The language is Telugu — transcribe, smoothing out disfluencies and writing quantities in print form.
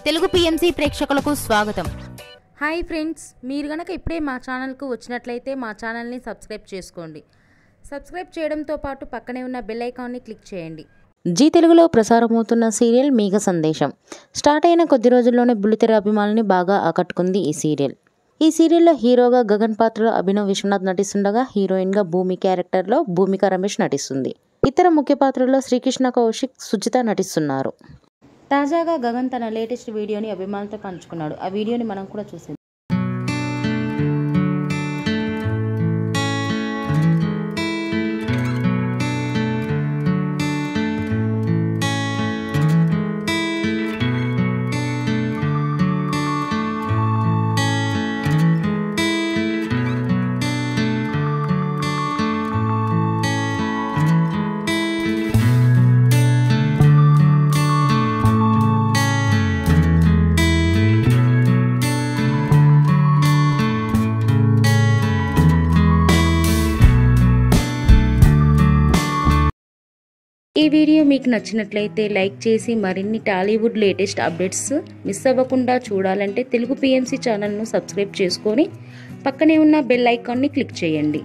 తెలుగు పిఎంసి ప్రేక్షకులకు స్వాగతం. హాయ్ ఫ్రెండ్స్, మీరు గనక ఇప్పుడే మా ఛానల్కు వచ్చినట్లయితే మా ఛానల్ని సబ్స్క్రైబ్ చేసుకోండి. సబ్స్క్రైబ్ చేయడంతో పాటు పక్కనే ఉన్న బెల్ ఐకాన్ని క్లిక్ చేయండి. జీ తెలుగులో ప్రసారమవుతున్న సీరియల్ మేఘ సందేశం స్టార్ట్ అయిన కొద్ది రోజుల్లోనే బుల్లితెర అభిమానుల్ని బాగా ఆకట్టుకుంది ఈ సీరియల్. ఈ సీరియల్లో హీరోగా గగన్ పాత్రలో అభినవ్ విశ్వనాథ్ నటిస్తుండగా హీరోయిన్గా భూమి క్యారెక్టర్లో భూమిక రమేష్ నటిస్తుంది. ఇతర ముఖ్య పాత్రల్లో శ్రీకృష్ణ కౌశిక్, సుజిత నటిస్తున్నారు. తాజాగా గగన్ తన లేటెస్ట్ వీడియోని అభిమానులతో పంచుకున్నాడు. ఆ వీడియోని మనం కూడా చూసేద్దాం. ఈ వీడియో మీకు నచ్చినట్లయితే లైక్ చేసి మరిన్ని టాలీవుడ్ లేటెస్ట్ అప్డేట్స్ మిస్ అవ్వకుండా చూడాలంటే తెలుగు పిఎంసి ఛానల్ను సబ్స్క్రైబ్ చేసుకొని పక్కనే ఉన్న బెల్ ఐకాన్ని క్లిక్ చేయండి.